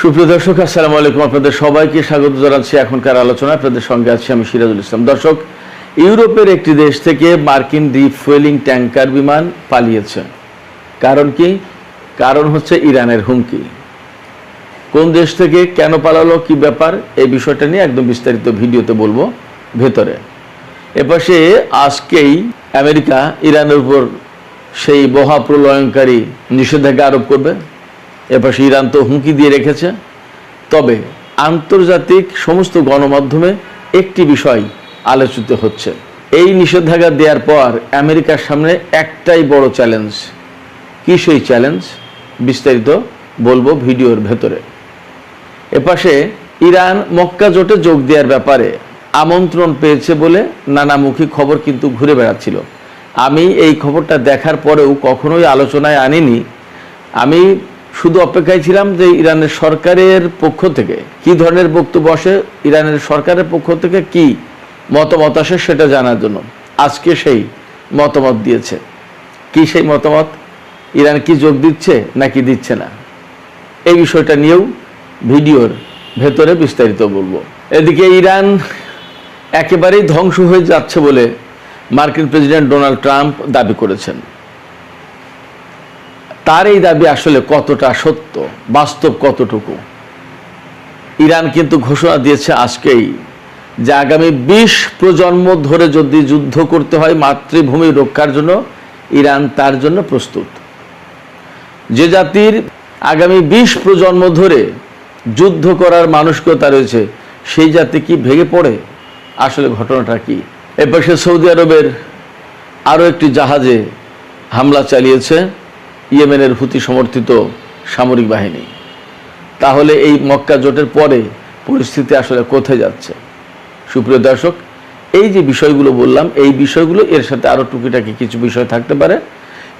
সুপ্রিয় দর্শক, আসসালামু আলাইকুম। আপনাদের সবাইকে স্বাগত জানাচ্ছি এখনকার আলোচনা। আপনাদের সঙ্গে আছি আমি সিরাজুল ইসলাম। দর্শক, ইউরোপের একটি দেশ থেকে মার্কিন রিফুয়েলিং ট্যাঙ্কার বিমান পালিয়েছে। কারণ কি? কারণ হচ্ছে ইরানের হুমকি। কোন দেশ থেকে, কেন পালালো, কি ব্যাপার, এই বিষয়টা নিয়ে একদম বিস্তারিত ভিডিওতে বলবো ভেতরে। এপাশে আজকেই আমেরিকা ইরানের উপর সেই মহাপ্রলয়ঙ্কারী নিষেধাজ্ঞা আরোপ করবে। এপাশে ইরান তো হুমকি দিয়ে রেখেছে। তবে আন্তর্জাতিক সমস্ত গণমাধ্যমে একটি বিষয় আলোচিত হচ্ছে। এই নিষেধাজ্ঞা দেওয়ার পর আমেরিকার সামনে একটাই বড় চ্যালেঞ্জ। কি সেই চ্যালেঞ্জ? বিস্তারিত বলবো ভিডিওর ভেতরে। এপাশে ইরান মক্কা জোটে যোগ দেওয়ার ব্যাপারে আমন্ত্রণ পেয়েছে বলে নানামুখী খবর কিন্তু ঘুরে বেড়াচ্ছিল। আমি এই খবরটা দেখার পরেও কখনোই আলোচনায় আনিনি। আমি শুধু অপেক্ষায় ছিলাম যে ইরানের সরকারের পক্ষ থেকে কি ধরনের বক্তব্য আসে, ইরানের সরকারের পক্ষ থেকে কি মতামত আসে সেটা জানার জন্য। আজকে সেই মতামত দিয়েছে। কি সেই মতামত? ইরান কি যোগ দিচ্ছে নাকি দিচ্ছে না, এই বিষয়টা নিয়েও ভিডিওর ভেতরে বিস্তারিত বলবো। এদিকে ইরান একেবারেই ধ্বংস হয়ে যাচ্ছে বলে মার্কিন প্রেসিডেন্ট ডোনাল্ড ট্রাম্প দাবি করেছেন। তার এই দাবি আসলে কতটা সত্য, বাস্তব কতটুকু? ইরান কিন্তু ঘোষণা দিয়েছে আজকেই যে আগামী 20 প্রজন্ম ধরে যদি যুদ্ধ করতে হয় মাতৃভূমি রক্ষার জন্য, ইরান তার জন্য প্রস্তুত। যে জাতির আগামী 20 প্রজন্ম ধরে যুদ্ধ করার মানসিকতা রয়েছে, সেই জাতি কি ভেঙে পড়ে? আসলে ঘটনাটা কি? এপাশে সৌদি আরবের আরও একটি জাহাজে হামলা চালিয়েছে ইয়েমেনের হুতি সমর্থিত সামরিক বাহিনী। তাহলে এই মক্কা জোটের পরে পরিস্থিতি আসলে কোথায় যাচ্ছে? সুপ্রিয় দর্শক, এই যে বিষয়গুলো বললাম, এই বিষয়গুলো এর সাথে আরও টুকিটাকি কিছু বিষয় থাকতে পারে,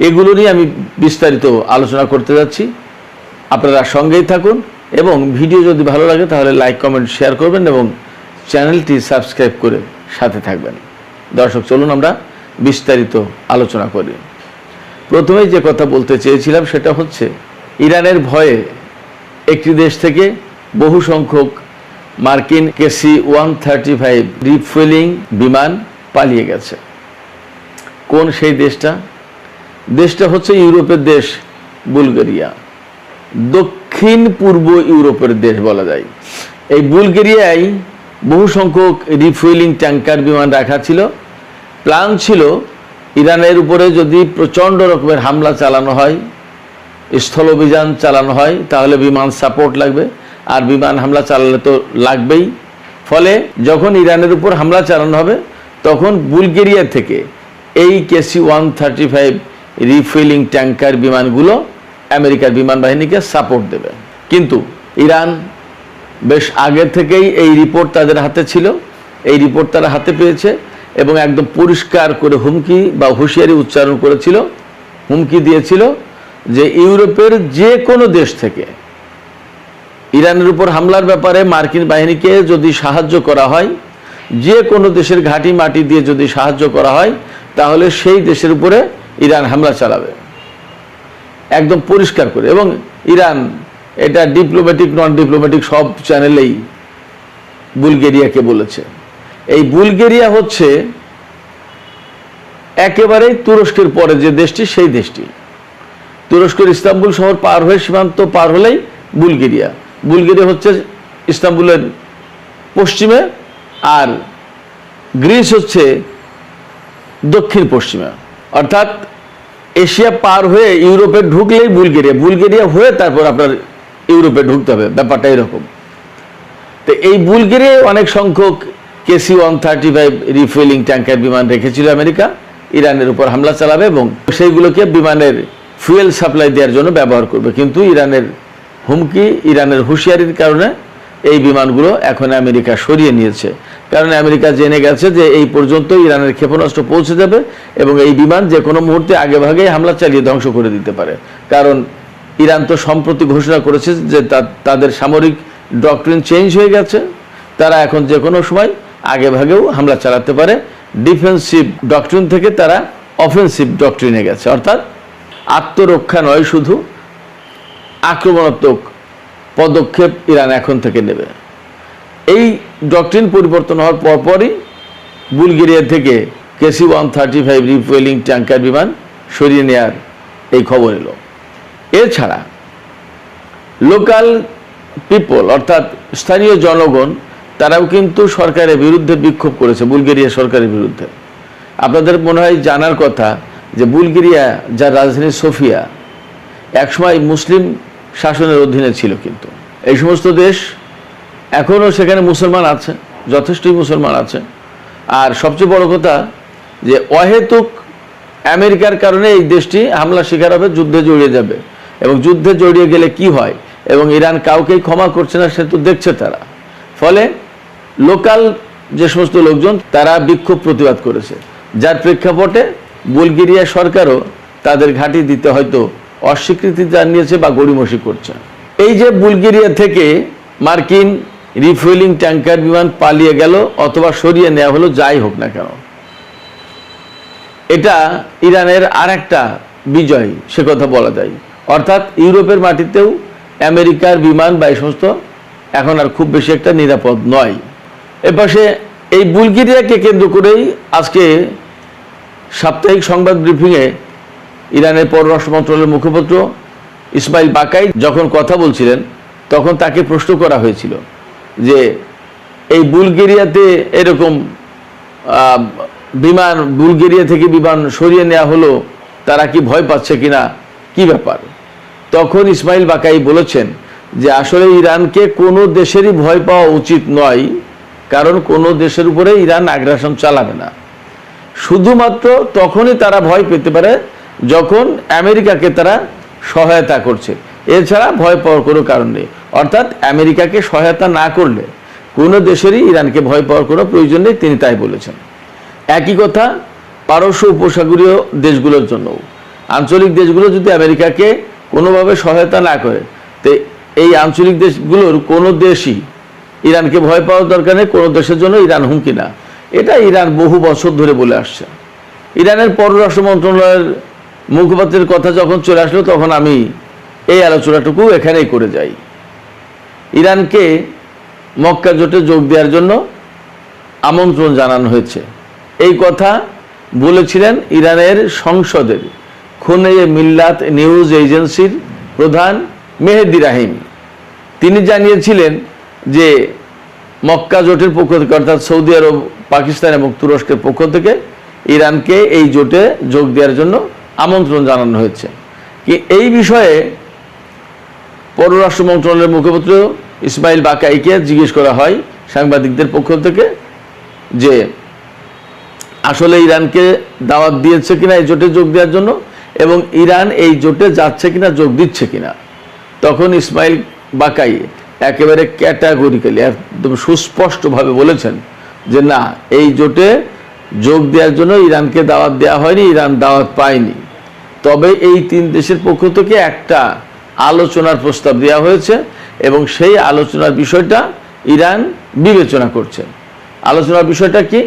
এগুলো নিয়ে আমি বিস্তারিত আলোচনা করতে যাচ্ছি। আপনারা সঙ্গেই থাকুন এবং ভিডিও যদি ভালো লাগে তাহলে লাইক, কমেন্ট, শেয়ার করবেন এবং চ্যানেলটি সাবস্ক্রাইব করে সাথে থাকবেন। দর্শক, চলুন আমরা বিস্তারিত আলোচনা করি। প্রথমেই যে কথা বলতে চেয়েছিলাম সেটা হচ্ছে ইরানের ভয়ে একটি দেশ থেকে বহু সংখ্যক মার্কিন KC-135 রিফুয়েলিং বিমান পালিয়ে গেছে। কোন সেই দেশটা? দেশটা হচ্ছে ইউরোপের দেশ বুলগেরিয়া। দক্ষিণ পূর্ব ইউরোপের দেশ বলা যায়। এই বুলগেরিয়ায় বহু সংখ্যক রিফুয়েলিং ট্যাঙ্কার বিমান রাখা ছিল। প্ল্যান ছিল ইরানের উপরে যদি প্রচণ্ড রকমের হামলা চালানো হয়, স্থল অভিযান চালানো হয়, তাহলে বিমান সাপোর্ট লাগবে, আর বিমান হামলা চালালে তো লাগবেই। ফলে যখন ইরানের উপর হামলা চালানো হবে তখন বুলগেরিয়া থেকে এই KC-135 রিফুয়েলিং ট্যাঙ্কার বিমানগুলো আমেরিকার বিমান বাহিনীকে সাপোর্ট দেবে। কিন্তু ইরান বেশ আগে থেকেই এই রিপোর্ট তাদের হাতে ছিল। এই রিপোর্ট তারা হাতে পেয়েছে এবং একদম পরিষ্কার করে হুমকি বা হুঁশিয়ারি উচ্চারণ করেছিল, হুমকি দিয়েছিল যে ইউরোপের যে কোনো দেশ থেকে ইরানের উপর হামলার ব্যাপারে মার্কিন বাহিনীকে যদি সাহায্য করা হয়, যে কোনো দেশের ঘাঁটি মাটি দিয়ে যদি সাহায্য করা হয়, তাহলে সেই দেশের উপরে ইরান হামলা চালাবে, একদম পরিষ্কার করে। এবং ইরান এটা ডিপ্লোম্যাটিক, নন ডিপ্লোম্যাটিক সব চ্যানেলেই বুলগেরিয়াকে বলেছে। এই বুলগেরিয়া হচ্ছে একেবারেই তুরস্কের পরে যে দেশটি, সেই দেশটি। তুরস্কের ইস্তাম্বুল শহর পার হয়ে, সীমান্ত পার হলেই বুলগেরিয়া। বুলগেরিয়া হচ্ছে ইস্তাম্বুলের পশ্চিমে, আর গ্রিস হচ্ছে দক্ষিণ পশ্চিমে। অর্থাৎ এশিয়া পার হয়ে ইউরোপে ঢুকলেই বুলগেরিয়া, বুলগেরিয়া হয়ে তারপর আপনার ইউরোপে ঢুকতে হবে। ব্যাপারটা এরকম। তো এই বুলগেরিয়ায় অনেক সংখ্যক KC-135 রিফুয়েলিং ট্যাঙ্কার বিমান রেখেছিল আমেরিকা, ইরানের উপর হামলা চালাবে এবং সেইগুলোকে বিমানের ফুয়েল সাপ্লাই দেওয়ার জন্য ব্যবহার করবে। কিন্তু ইরানের হুমকি, ইরানের হুঁশিয়ারির কারণে এই বিমানগুলো এখন আমেরিকা সরিয়ে নিয়েছে। কারণ আমেরিকা জেনে গেছে যে এই পর্যন্ত ইরানের ক্ষেপণাস্ত্র পৌঁছে যাবে এবং এই বিমান যে কোনো মুহূর্তে আগেভাগেই হামলা চালিয়ে ধ্বংস করে দিতে পারে। কারণ ইরান তো সম্প্রতি ঘোষণা করেছে যে তাদের সামরিক ডক্ট্রিন চেঞ্জ হয়ে গেছে। তারা এখন যে কোনো সময় আগেভাগেও হামলা চালাতে পারে। ডিফেন্সিভ ডক্ট্রিন থেকে তারা অফেন্সিভ ডক্ট্রিনে গেছে। অর্থাৎ আত্মরক্ষা নয়, শুধু আক্রমণাত্মক পদক্ষেপ ইরান এখন থেকে নেবে। এই ডক্ট্রিন পরিবর্তন হওয়ার পরপরই বুলগেরিয়া থেকে KC-135 রিফুয়েলিং ট্যাঙ্কার বিমান সরিয়ে নেওয়ার এই খবর এলো। এছাড়া লোকাল পিপল অর্থাৎ স্থানীয় জনগণ তারাও কিন্তু সরকারের বিরুদ্ধে বিক্ষোভ করেছে, বুলগেরিয়া সরকারের বিরুদ্ধে। আপনাদের মনে হয় জানার কথা যে বুলগেরিয়া, যার রাজধানী সোফিয়া, একসময় মুসলিম শাসনের অধীনে ছিল, কিন্তু এই সমস্ত দেশ এখনও সেখানে মুসলমান আছে, যথেষ্টই মুসলমান আছে। আর সবচেয়ে বড় কথা যে অহেতুক আমেরিকার কারণে এই দেশটি হামলা শিকার হবে, যুদ্ধে জড়িয়ে যাবে, এবং যুদ্ধে জড়িয়ে গেলে কি হয়, এবং ইরান কাউকেই ক্ষমা করছে না সে তো দেখছে তারা। ফলে লোকাল যে সমস্ত লোকজন তারা বিক্ষোভ প্রতিবাদ করেছে, যার প্রেক্ষাপটে বুলগেরিয়া সরকারও তাদের ঘাঁটি দিতে হয়তো অস্বীকৃতি জানিয়েছে বা গড়িমসি করছে। এই যে বুলগেরিয়া থেকে মার্কিন রিফুয়েলিং ট্যাঙ্কার বিমান পালিয়ে গেল অথবা সরিয়ে নেওয়া হলো, যাই হোক না কেন, এটা ইরানের আর একটা বিজয়, সে কথা বলা যায়। অর্থাৎ ইউরোপের মাটিতেও আমেরিকার বিমান বা এই সমস্ত এখন আর খুব বেশি একটা নিরাপদ নয়। এপাশে এই বুলগেরিয়াকে কেন্দ্র করেই আজকে সাপ্তাহিক সংবাদ ব্রিফিংয়ে ইরানের পররাষ্ট্র মন্ত্রণালয়ের মুখপাত্র ইসমাইল বাকাই যখন কথা বলছিলেন, তখন তাকে প্রশ্ন করা হয়েছিল যে এই বুলগেরিয়াতে এরকম বিমান, বুলগেরিয়া থেকে বিমান সরিয়ে নেওয়া হলো, তারা কি ভয় পাচ্ছে কিনা, কি ব্যাপার? তখন ইসমাইল বাকাই বলেছেন যে আসলে ইরানকে কোনো দেশেরই ভয় পাওয়া উচিত নয়, কারণ কোনো দেশের উপরে ইরান আগ্রাসন চালাবে না। শুধুমাত্র তখনই তারা ভয় পেতে পারে যখন আমেরিকাকে তারা সহায়তা করছে, এছাড়া ভয় পাওয়ার কোনো কারণ নেই। অর্থাৎ আমেরিকাকে সহায়তা না করলে কোনো দেশেরই ইরানকে ভয় পাওয়ার কোনো প্রয়োজন নেই, তিনি তাই বলেছেন। একই কথা পারস্য উপসাগরীয় দেশগুলোর জন্যও। আঞ্চলিক দেশগুলো যদি আমেরিকাকে কোনোভাবে সহায়তা না করে, তো এই আঞ্চলিক দেশগুলোর কোনো দেশই ইরানকে ভয় পাওয়ার দরকার নেই, কোনো দেশের জন্য ইরান হুমকি না। এটা ইরান বহু বছর ধরে বলে আসছে। ইরানের পররাষ্ট্র মন্ত্রণালয়ের মুখপাত্রের কথা যখন চলে আসলো, তখন আমি এই আলোচনাটুকু এখানেই করে যাই। ইরানকে মক্কা জোটে যোগ দেওয়ার জন্য আমন্ত্রণ জানানো হয়েছে, এই কথা বলেছিলেন ইরানের সংসদের খুনে মিল্লাত নিউজ এজেন্সির প্রধান মেহেদি রাহিমি। তিনি জানিয়েছিলেন যে মক্কা জোটের পক্ষ থেকে, অর্থাৎ সৌদি আরব, পাকিস্তান এবং তুরস্কের পক্ষ থেকে ইরানকে এই জোটে যোগ দেওয়ার জন্য আমন্ত্রণ জানানো হয়েছে। কি এই বিষয়ে পররাষ্ট্র মন্ত্রণালয়ের মুখপাত্র ইসমাইল বাকাইকে জিজ্ঞেস করা হয় সাংবাদিকদের পক্ষ থেকে যে আসলে ইরানকে দাওয়াত দিয়েছে কিনা এই জোটে যোগ দেওয়ার জন্য, এবং ইরান এই জোটে যাচ্ছে কিনা, যোগ দিচ্ছে কিনা। তখন ইসমাইল বাকাই একেবারে ক্যাটাগরিক্যালি, একদম সুস্পষ্টভাবে বলেছেন যে না, এই জোটে যোগ দেওয়ার জন্য ইরানকে দাওয়াত দেওয়া হয়নি, ইরান দাওয়াত পায়নি। তবে এই তিন দেশের পক্ষ থেকে একটা আলোচনার প্রস্তাব দেওয়া হয়েছে, এবং সেই আলোচনার বিষয়টা ইরান বিবেচনা করছে। আলোচনার বিষয়টা কি?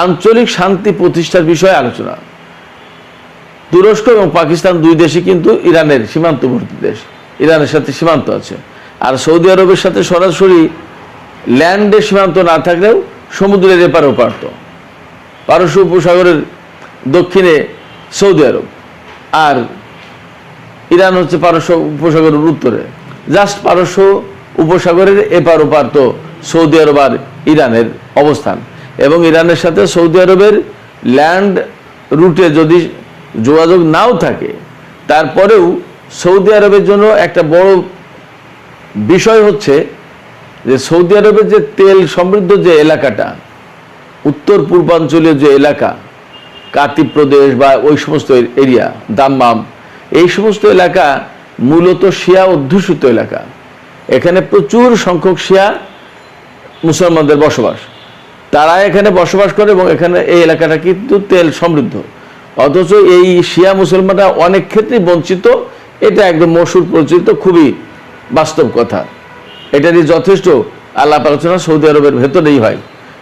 আঞ্চলিক শান্তি প্রতিষ্ঠার বিষয়ে আলোচনা। তুরস্ক এবং পাকিস্তান দুই দেশই কিন্তু ইরানের সীমান্তবর্তী দেশ, ইরানের সাথে সীমান্ত আছে। আর সৌদি আরবের সাথে সরাসরি ল্যান্ডে সীমান্ত না থাকলেও সমুদ্রের এপার ওপার, তো পারস্য উপসাগরের দক্ষিণে সৌদি আরব, আর ইরান হচ্ছে পারস্য উপসাগরের উত্তরে। জাস্ট পারস্য উপসাগরের এপার ওপার তো সৌদি আরব আর ইরানের অবস্থান। এবং ইরানের সাথে সৌদি আরবের ল্যান্ড রুটে যদি যোগাযোগ নাও থাকে, তারপরেও সৌদি আরবের জন্য একটা বড় বিষয় হচ্ছে যে সৌদি আরবের যে তেল সমৃদ্ধ যে এলাকাটা, উত্তর পূর্বাঞ্চলীয় যে এলাকা, কাতিব প্রদেশ বা ওই সমস্ত এরিয়া, দাম্মাম, এই সমস্ত এলাকা মূলত শিয়া অধ্যুষিত এলাকা। এখানে প্রচুর সংখ্যক শিয়া মুসলমানদের বসবাস, তারা এখানে বসবাস করে, এবং এখানে এই এলাকাটা কিন্তু তেল সমৃদ্ধ। অথচ এই শিয়া মুসলমানরা অনেক ক্ষেত্রে বঞ্চিত, এটা একদম মশহুর পরিচিত, খুবই বাস্তব কথা। এটারই যথেষ্ট আলাপ আলোচনা সৌদি আরবের ভেতরেই হয়।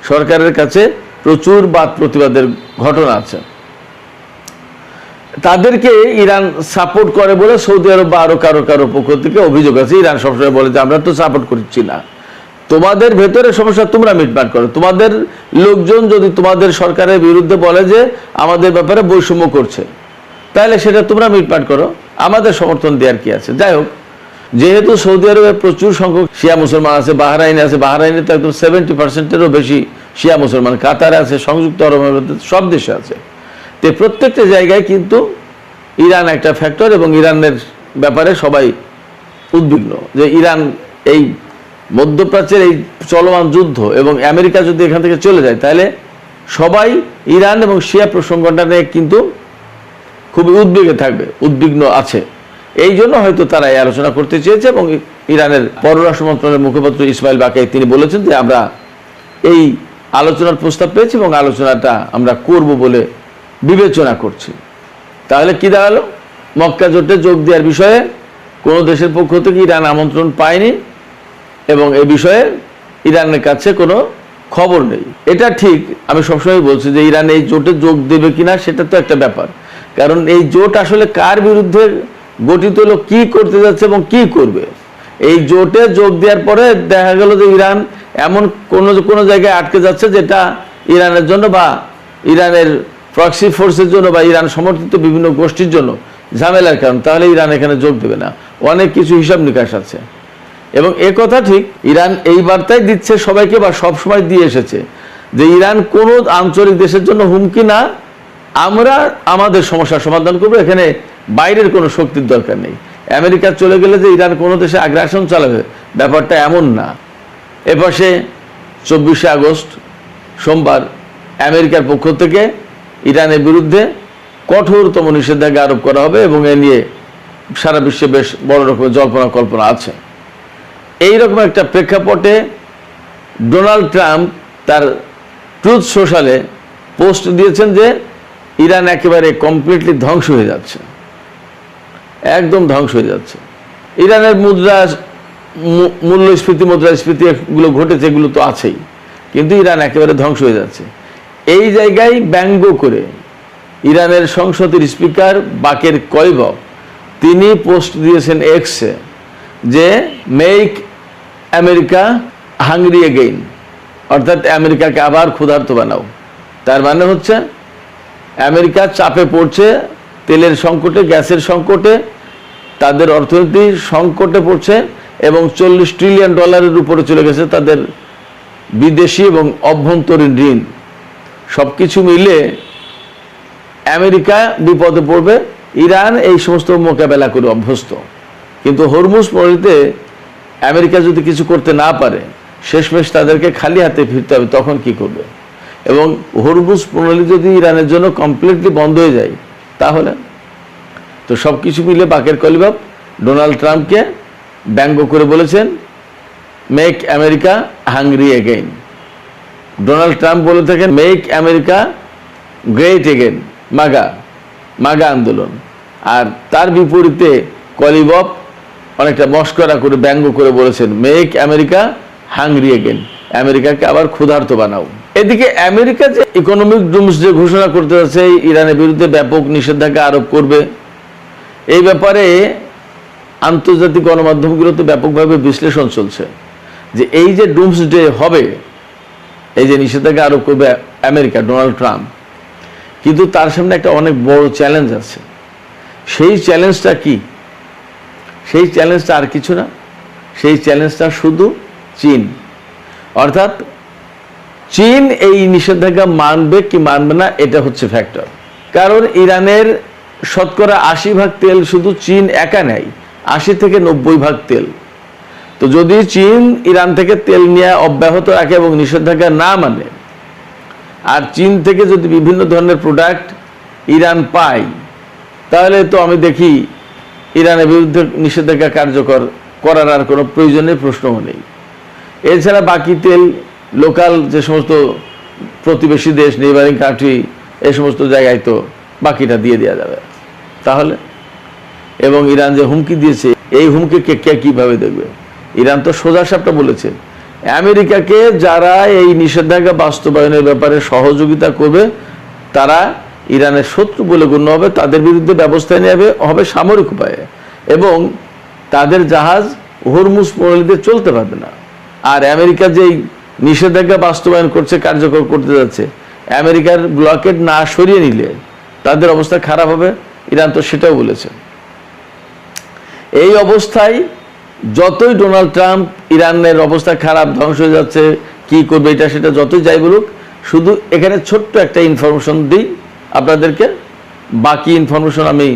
সরকারের কাছে প্রচুর বাদ প্রতিবাদের ঘটনা আছে। তাদেরকে ইরান সাপোর্ট করে বলে সৌদি আরব বা আরো কারো কারো পক্ষ থেকে অভিযোগ আছে। ইরান সবসময় বলে যে আমরা তো সাপোর্ট করছি না, তোমাদের ভেতরে সমস্যা তোমরা মিটমাট করো। তোমাদের লোকজন যদি তোমাদের সরকারের বিরুদ্ধে বলে যে আমাদের ব্যাপারে বৈষম্য করছে, তাহলে সেটা তোমরা মিটমাট করো, আমাদের সমর্থন দেওয়ার কি আছে। যাই হোক, যেহেতু সৌদি আরবে প্রচুর সংখ্যক শিয়া মুসলমান আছে, বাহরাইনে আছে, বাহরাইনে তো একদম 70%-এরও বেশি শিয়া মুসলমান, কাতারে আছে, সংযুক্ত আরব আমিরাতে, সব দেশে আছে। তো প্রত্যেকটা জায়গায় কিন্তু ইরান একটা ফ্যাক্টর, এবং ইরানের ব্যাপারে সবাই উদ্বিগ্ন যে ইরান এই মধ্যপ্রাচ্যের এই চলমান যুদ্ধ এবং আমেরিকা যদি এখান থেকে চলে যায়, তাহলে সবাই ইরান এবং শিয়া প্রসঙ্গটা নিয়ে কিন্তু খুবই উদ্বিগ্ন থাকবে, উদ্বিগ্ন আছে। এই জন্য হয়তো তারা এই আলোচনা করতে চেয়েছে, এবং ইরানের পররাষ্ট্র মন্ত্রণালয়ের মুখপাত্র ইসমাইল বাকাই তিনি বলেছেন যে আমরা এই আলোচনার প্রস্তাব পেয়েছি এবং আলোচনাটা আমরা করব বলে বিবেচনা করছি। তাহলে কি দাঁড়ালো? মক্কা জোটে যোগ দেওয়ার বিষয়ে কোনো দেশের পক্ষ থেকে ইরান আমন্ত্রণ পায়নি, এবং এই বিষয়ে ইরানের কাছে কোনো খবর নেই। এটা ঠিক, আমি সবসময় বলছি যে ইরান এই জোটে যোগ দেবে কিনা সেটা তো একটা ব্যাপার, কারণ এই জোট আসলে কার বিরুদ্ধে গঠিত হলো, কি করতে যাচ্ছে এবং কি করবে। এই জোটে যোগ দেওয়ার পরে দেখা গেল যে ইরান এমন কোনো জায়গায় আটকে যাচ্ছে যেটা ইরানের জন্য বা ইরানের প্রক্সি ফোর্সের জন্য বা ইরান সমর্থিত বিভিন্ন গোষ্ঠীর জন্য ঝামেলার কারণ, তাহলে ইরান এখানে যোগ দেবে না। অনেক কিছু হিসাব নিকাশ আছে, এবং এ কথা ঠিক ইরান এই বার্তাই দিচ্ছে সবাইকে, বা সবসময় দিয়ে এসেছে যে ইরান কোনো আঞ্চলিক দেশের জন্য হুমকি না, আমরা আমাদের সমস্যার সমাধান করবো, এখানে বাইরের কোনো শক্তির দরকার নেই। আমেরিকা চলে গেলে যে ইরান কোনো দেশে আগ্রাসন চালাবে, ব্যাপারটা এমন না। এপাশে 24শে আগস্ট সোমবার আমেরিকার পক্ষ থেকে ইরানের বিরুদ্ধে কঠোরতম নিষেধাজ্ঞা আরোপ করা হবে, এবং এ নিয়ে সারা বিশ্বে বেশ বড় রকমের জল্পনা কল্পনা আছে। এইরকম একটা প্রেক্ষাপটে ডোনাল্ড ট্রাম্প তার ট্রুথ সোশ্যালে পোস্ট দিয়েছেন যে ইরান একেবারে কমপ্লিটলি ধ্বংস হয়ে যাচ্ছে, একদম ধ্বংস হয়ে যাচ্ছে। ইরানের মূল্যস্ফীতি, মুদ্রাস্ফীতি এগুলো ঘটেছে, এগুলো তো আছেই, কিন্তু ইরান একেবারে ধ্বংস হয়ে যাচ্ছে। এই জায়গায় ব্যঙ্গ করে ইরানের সংসদের স্পিকার বাকের কলিবফ তিনি পোস্ট দিয়েছেন এক্সে যে মেক আমেরিকা হাংরি এগেইন, অর্থাৎ আমেরিকাকে আবার ক্ষুধার্ত বানাও। তার মানে হচ্ছে আমেরিকা চাপে পড়ছে, তেলের সংকটে, গ্যাসের সংকটে, তাদের অর্থনীতি সংকটে পড়ছে, এবং $40 ট্রিলিয়ন উপরে চলে গেছে তাদের বিদেশি এবং অভ্যন্তরীণ ঋণ। সব কিছু মিলে আমেরিকা বিপদে পড়বে। ইরান এই সমস্ত মোকাবেলা করে অভ্যস্ত, কিন্তু হরমুজ প্রণালীতে আমেরিকা যদি কিছু করতে না পারে, শেষমেশ তাদেরকে খালি হাতে ফিরতে হবে, তখন কি করবে? এবং হরমুজ প্রণালী যদি ইরানের জন্য কমপ্লিটলি বন্ধ হয়ে যায়, তাহলে তো সব কিছু মিলে বাকের কলিবফ ডোনাল্ড ট্রাম্পকে ব্যঙ্গ করে বলেছেন make America hungry again. Donald Trump বলে থাকেন মেক আমেরিকা গ্রেট এগেইন, মাগা আন্দোলন। আর তার বিপরীতে কলিবফ অনেকটা মস্করা করে ব্যঙ্গ করে বলেছেন মেক আমেরিকা হাংরি এগেইন, আমেরিকাকে আবার ক্ষুধার্ত বানাও। এদিকে আমেরিকা যে ইকোনমিক ডুমসডে ঘোষণা করতে যাচ্ছে, ইরানের বিরুদ্ধে ব্যাপক নিষেধাজ্ঞা আরোপ করবে, এই ব্যাপারে আন্তর্জাতিক গণমাধ্যমগুলোতে ব্যাপকভাবে বিশ্লেষণ চলছে যে এই যে ডুমসডে হবে, এই যে নিষেধাজ্ঞা আরোপ করবে আমেরিকা, ডোনাল্ড ট্রাম্প, কিন্তু তার সামনে একটা অনেক বড় চ্যালেঞ্জ আছে। সেই চ্যালেঞ্জটা কি? সেই চ্যালেঞ্জটা আর কিছু না, সেই চ্যালেঞ্জটা শুধু চীন। অর্থাৎ চীন এই নিষেধাজ্ঞা মানবে কি মানবে না, এটা হচ্ছে ফ্যাক্টর। কারণ ইরানের শতকরা 80% তেল শুধু চীন একা নেয়, 80 থেকে 90% তেল। তো যদি চীন ইরান থেকে তেল নেওয়া অব্যাহত রাখে এবং নিষেধাজ্ঞা না মানে, আর চীন থেকে যদি বিভিন্ন ধরনের প্রোডাক্ট ইরান পায়, তাহলে তো আমি দেখি ইরানের বিরুদ্ধে নিষেধাজ্ঞা কার্যকর করার আর কোনো প্রয়োজনের প্রশ্নও নেই। এছাড়া বাকি তেল লোকাল যে সমস্ত প্রতিবেশী দেশ, নেইবারিং কান্ট্রি, এই সমস্ত জায়গায় তো বাকিটা দিয়ে দেওয়া যাবে তাহলে। এবং ইরান যে হুমকি দিয়েছে, এই হুমকিকে কে কিভাবে দেখবে? ইরান তো সোজা সাপটা বলেছে আমেরিকাকে যারা এই নিষেধাজ্ঞা বাস্তবায়নের ব্যাপারে সহযোগিতা করবে, তারা ইরানের শত্রু বলে গণ্য হবে, তাদের বিরুদ্ধে ব্যবস্থা নেওয়া হবে সামরিক উপায়ে, এবং তাদের জাহাজ হরমুজ প্রণালীতে চলতে পারবে না। আর আমেরিকা যেই নিষেধাজ্ঞা বাস্তবায়ন করছে, কার্যকর করতে যাচ্ছে, আমেরিকার ব্লকেড না সরিয়ে নিলে তাদের অবস্থা খারাপ হবে, ইরান তো সেটাও বলেছে। এই অবস্থায় যতই ডোনাল্ড ট্রাম্প ইরানের অবস্থা খারাপ, ধ্বংস হয়ে যাচ্ছে, কি করবে এটা সেটা যতই যাই বলুক, শুধু এখানে ছোট্ট একটা ইনফরমেশন দিই আপনাদেরকে, বাকি ইনফরমেশন আমি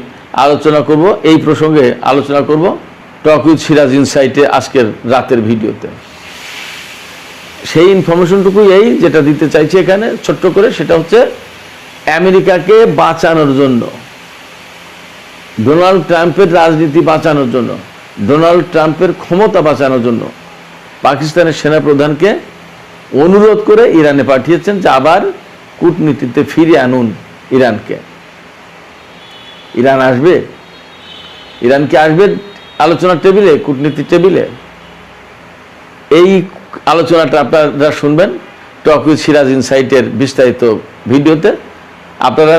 আলোচনা করব, এই প্রসঙ্গে আলোচনা করব টক উইথ সিরাজ ইনসাইটে আজকের রাতের ভিডিওতে। সেই ইনফরমেশনটুকুই এই যেটা দিতে চাইছি এখানে ছোট্ট করে, সেটা হচ্ছে আমেরিকাকে বাঁচানোর জন্য, ডোনাল্ড ট্রাম্পের রাজনীতি বাঁচানোর জন্য, ডোনাল্ড ট্রাম্পের ক্ষমতা বাঁচানোর জন্য পাকিস্তানের সেনাপ্রধানকে অনুরোধ করে ইরানে পাঠিয়েছেন যে আবার কূটনীতিতে ফিরিয়ে আনুন ইরানকে। ইরান আসবে? ইরান কি আসবে আলোচনার টেবিলে, কূটনীতির টেবিলে? এই আলোচনাটা আপনারা শুনবেন টক উইথ সিরাজ ইনসাইটের বিস্তারিত ভিডিওতে। আপনারা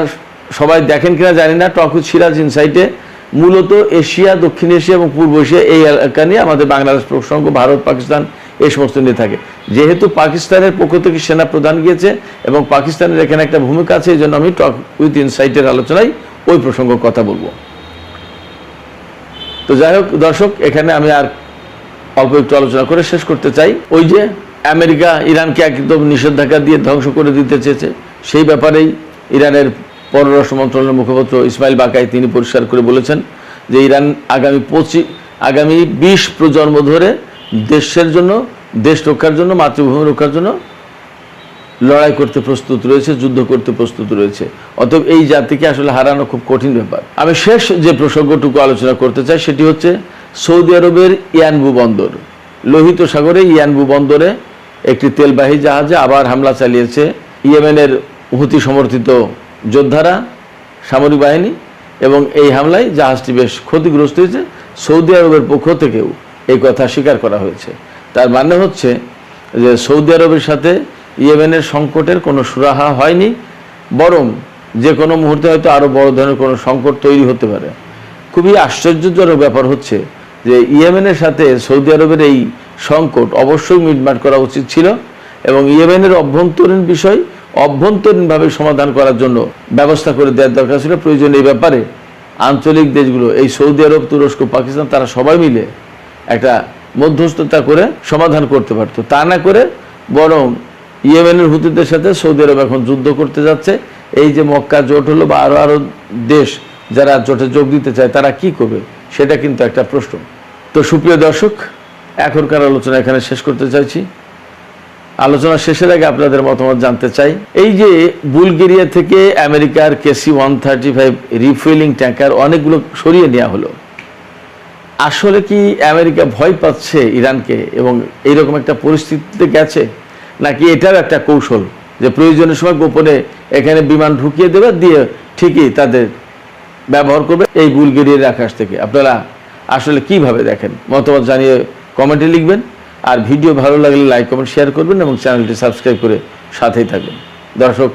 সবাই দেখেন কিনা জানি না, টক উইথ সিরাজ ইনসাইটে মূলত এশিয়া, দক্ষিণ এশিয়া এবং পূর্ব এশিয়া এই এলাকা নিয়ে আমাদের বাংলাদেশ প্রসঙ্গ, ভারত, পাকিস্তান এই সমস্ত নিয়ে থাকে। যেহেতু পাকিস্তানের পক্ষ থেকে সেনা প্রধান গিয়েছে এবং পাকিস্তানের এখানে একটা ভূমিকা আছে, এই জন্য আমি টক উইথ ইনসাইটের আলোচনায় ওই প্রসঙ্গ কথা বলবো। তো যাই হোক দর্শক, এখানে আমি আর অল্প একটু আলোচনা করে শেষ করতে চাই। ওই যে আমেরিকা ইরানকে একদম নিষেধাজ্ঞা দিয়ে ধ্বংস করে দিতে চেয়েছে, সেই ব্যাপারেই ইরানের পররাষ্ট্র মন্ত্রণালয়ের মুখপাত্র ইসমাইল বাকাই তিনি পরিষ্কার করে বলেছেন যে ইরান আগামী 20 প্রজন্ম ধরে দেশের জন্য, দেশ রক্ষার জন্য, মাতৃভূমি রক্ষার জন্য লড়াই করতে প্রস্তুত রয়েছে, যুদ্ধ করতে প্রস্তুত রয়েছে। অতএব এই জাতিকে আসলে হারানো খুব কঠিন ব্যাপার। আমি শেষ যে প্রসঙ্গটুকু আলোচনা করতে চাই সেটি হচ্ছে সৌদি আরবের ইয়ানবু বন্দর, লোহিত সাগরে ইয়ানবু বন্দরে একটি তেলবাহী জাহাজে আবার হামলা চালিয়েছে ইয়েমেনের হুতি সমর্থিত যোদ্ধারা, সামরিক বাহিনী, এবং এই হামলায় জাহাজটি বেশ ক্ষতিগ্রস্ত হয়েছে। সৌদি আরবের পক্ষ থেকেও এই কথা স্বীকার করা হয়েছে। তার মানে হচ্ছে যে সৌদি আরবের সাথে ইয়েমেনের সংকটের কোনো সুরাহা হয়নি, বরং যে কোনো মুহূর্তে হয়তো আরও বড় ধরনের কোনো সংকট তৈরি হতে পারে। খুবই আশ্চর্যজনক ব্যাপার হচ্ছে যে ইয়েমেনের সাথে সৌদি আরবের এই সংকট অবশ্যই মিটমাট করা উচিত ছিল, এবং ইয়েমেনের অভ্যন্তরীণ বিষয় অভ্যন্তরীণভাবে সমাধান করার জন্য ব্যবস্থা করে দেওয়ার দরকার ছিল। প্রয়োজন এই ব্যাপারে আঞ্চলিক দেশগুলো, এই সৌদি আরব, তুরস্ক, পাকিস্তান, তারা সবাই মিলে একটা মধ্যস্থতা করে সমাধান করতে পারতো। তা না করে বরং ইয়েমেনের হুতিদের সাথে সৌদি আরব এখন যুদ্ধ করতে যাচ্ছে। এই যে মক্কা জোট হলো বা আরো দেশ যারা জোটে যোগ দিতে চায়, তারা কি করবে সেটা কিন্তু একটা প্রশ্ন। তো সুপ্রিয় দর্শক, এখনকার আলোচনা এখানে শেষ করতে চাইছি। আলোচনা শেষের আগে আপনাদের মতামত জানতে চাই। এই যে বুলগেরিয়া থেকে আমেরিকার KC-135 রিফুয়েলিং ট্যাঙ্কার অনেকগুলো সরিয়ে নেওয়া হলো, আসলে কি আমেরিকা ভয় পাচ্ছে ইরানকে এবং এইরকম একটা পরিস্থিতিতে গেছে, নাকি এটাও একটা কৌশল যে প্রয়োজনের সময় গোপনে এখানে বিমান ঢুকিয়ে দেবে, দিয়ে ঠিকই তাদের ব্যবহার করবে এই বুলগেরিয়ার আকাশ থেকে? আপনারা আসলে কিভাবে দেখেন? মতামত জানিয়ে কমেন্টে লিখবেন, আর ভিডিও ভালো লাগলে লাইক, কমেন্ট, শেয়ার করবেন এবং চ্যানেলটি সাবস্ক্রাইব করে সাথেই থাকবেন। দর্শক,